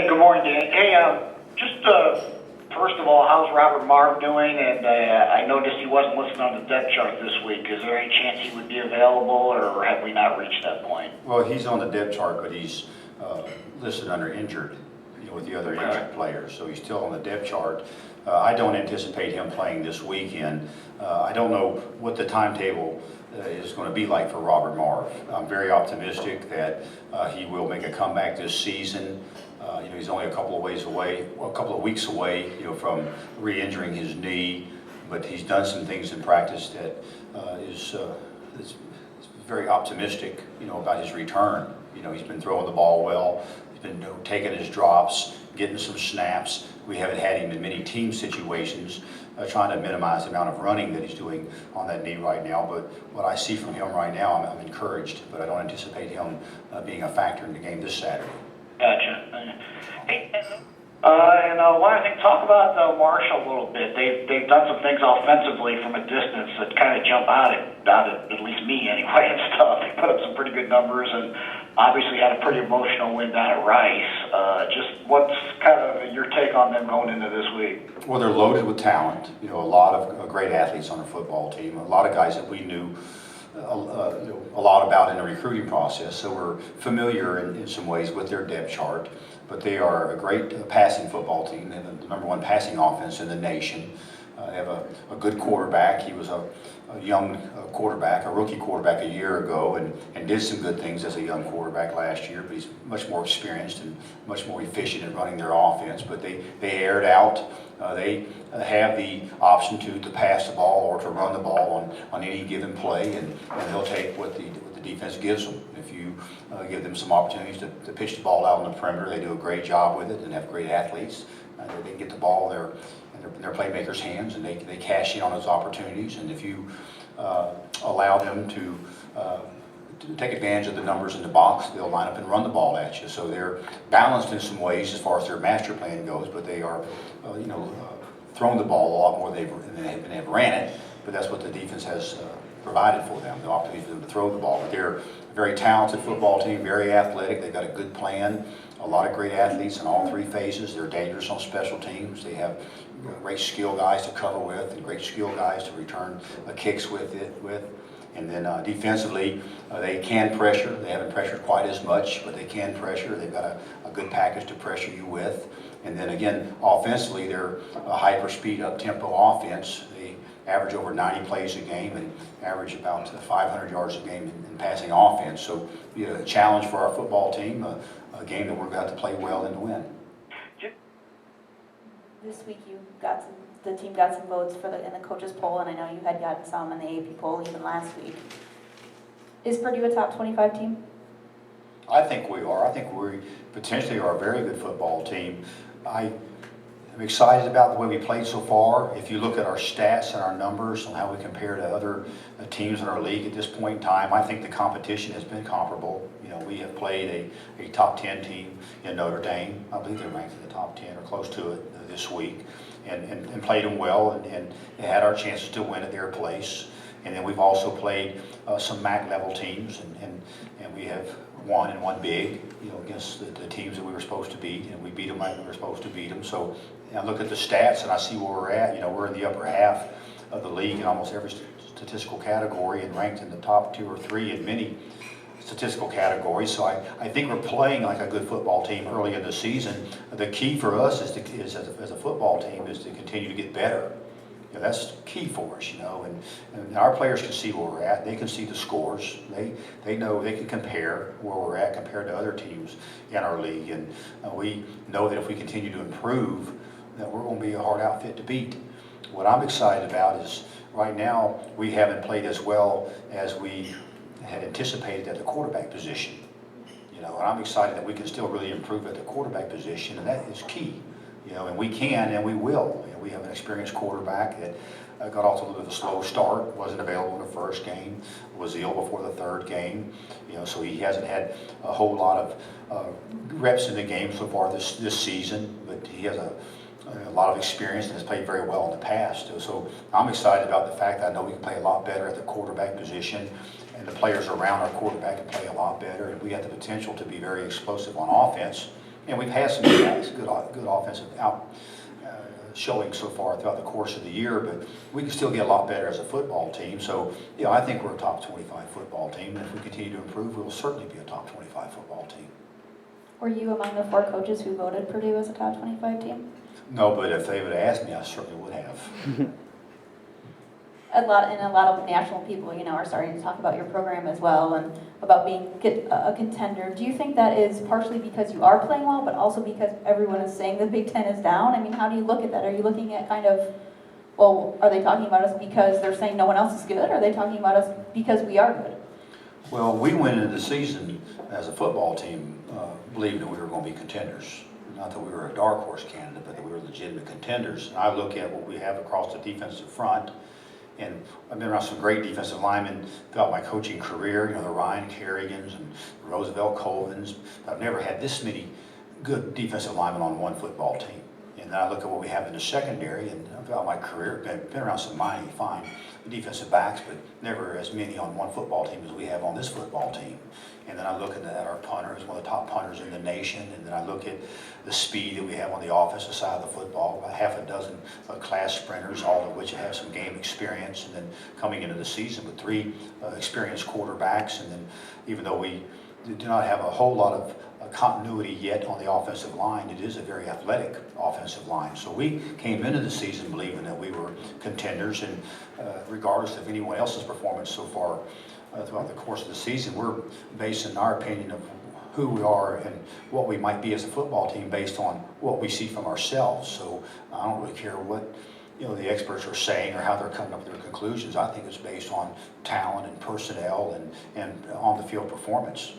good morning, Dan. Hey, first of all, how's Robert Marve doing? And I noticed he wasn't listed on the depth chart this week. Is there any chance he would be available, or have we not reached that point? Well, he's on the depth chart, but he's listed under injured, with the other injured players. So he's still on the depth chart. I don't anticipate him playing this weekend. I don't know what the timetable is going to be like for Robert Marve. I'm very optimistic that he will make a comeback this season. He's only a couple of weeks away, from re-injuring his knee, but he's done some things in practice that is very optimistic, about his return. He's been throwing the ball well. He's been taking his drops, getting some snaps. We haven't had him in many team situations, trying to minimize the amount of running that he's doing on that knee right now. But what I see from him right now, I'm encouraged, but I don't anticipate him being a factor in the game this Saturday. Gotcha. Hey, I want to talk about Marshall a little bit. They've done some things offensively from a distance that kind of jump out at least me anyway and stuff. They put up some pretty good numbers and obviously had a pretty emotional win down at Rice. Just what's kind of your take on them going into this week? Well, they're loaded with talent. A lot of great athletes on their football team. A lot of guys that we knew a lot about in the recruiting process, so we're familiar in some ways with their depth chart. But they are a great passing football team. They have the #1 passing offense in the nation. They have a good quarterback. He was a young quarterback, a rookie quarterback a year ago, and did some good things as a young quarterback last year. But he's much more experienced and much more efficient at running their offense. But they air it out. They have the option to pass the ball or to run the ball on any given play, and they'll take what the defense gives them. If you give them some opportunities to pitch the ball out on the perimeter, they do a great job with it and have great athletes. They can get the ball in their playmakers' hands, and they cash in on those opportunities. And if you allow them to take advantage of the numbers in the box, they'll line up and run the ball at you. So they're balanced in some ways as far as their master plan goes, but they are, throwing the ball a lot more than they've ran it. But that's what the defense has provided for them, the opportunity for them to throw the ball. But they're a very talented football team, very athletic. They've got a good plan, a lot of great athletes in all three phases. They're dangerous on special teams. They have great skill guys to cover with and great skill guys to return kicks with. And then defensively, they can pressure. They haven't pressured quite as much, but they can pressure. They've got a good package to pressure you with. And then again, offensively, they're a hyper-speed, up-tempo offense. They average over 90 plays a game and average about 500 yards a game in passing offense. So a challenge for our football team, a game that we're going to have to play well and to win. This week the team got some votes in the coaches poll, and I know you had gotten some in the AP poll even last week. Is Purdue a top 25 team? I think we are. I think we potentially are a very good football team. I'm excited about the way we played so far. If you look at our stats and our numbers and how we compare to other teams in our league at this point in time, I think the competition has been comparable. We have played a top 10 team in Notre Dame. I believe they're ranked in the top 10 or close to it this week, and played them well and had our chances to win at their place. And then we've also played some MAC level teams, and we have won and won big, against the teams that we were supposed to beat, and we beat them like we were supposed to beat them. So I look at the stats and I see where we're at. We're in the upper half of the league in almost every statistical category and ranked in the top 2 or 3 in many statistical categories. So I think we're playing like a good football team early in the season. The key for us is as a football team is to continue to get better. That's key for us, and our players can see where we're at. They can see the scores. They know they can compare where we're at compared to other teams in our league, and we know that if we continue to improve, that we're going to be a hard outfit to beat. What I'm excited about is right now we haven't played as well as we had anticipated at the quarterback position. And I'm excited that we can still really improve at the quarterback position, and that is key. And we can and we will. We have an experienced quarterback that got off to a little bit of a slow start, wasn't available in the first game, was ill before the third game. So he hasn't had a whole lot of reps in the game so far this season, but he has a lot of experience and has played very well in the past. So I'm excited about the fact that I know we can play a lot better at the quarterback position, and the players around our quarterback can play a lot better, and we have the potential to be very explosive on offense And we've had some good offensive showing so far throughout the course of the year, but we can still get a lot better as a football team. So, I think we're a top 25 football team, and if we continue to improve, we will certainly be a top 25 football team. Were you among the 4 coaches who voted Purdue as a top 25 team? No, but if they would have asked me, I certainly would have. A lot of national people, are starting to talk about your program as well and about being a contender. Do you think that is partially because you are playing well, but also because everyone is saying the Big Ten is down? I mean, how do you look at that? Are you looking at kind of, well, are they talking about us because they're saying no one else is good? Or are they talking about us because we are good? Well, we went into the season as a football team believing that we were going to be contenders. Not that we were a dark horse candidate, but that we were legitimate contenders. And I look at what we have across the defensive front, and I've been around some great defensive linemen throughout my coaching career, the Ryan Kerrigans and Roosevelt Colvins. I've never had this many good defensive linemen on one football team. And then I look at what we have in the secondary, and throughout my career, I've been around some mighty fine defensive backs, but never as many on one football team as we have on this football team. And then I look at our punter, who's one of the top punters in the nation, and then I look at the speed that we have on the offensive side of the football, about half a dozen class sprinters, all of which have some game experience, and then coming into the season with 3 experienced quarterbacks. And then even though we do not have a whole lot of continuity yet on the offensive line, it is a very athletic offensive line. So we came into the season believing that we were contenders, and regardless of anyone else's performance so far throughout the course of the season, we're basing our opinion of who we are and what we might be as a football team based on what we see from ourselves. So I don't really care what the experts are saying or how they're coming up with their conclusions. I think it's based on talent and personnel and on the field performance.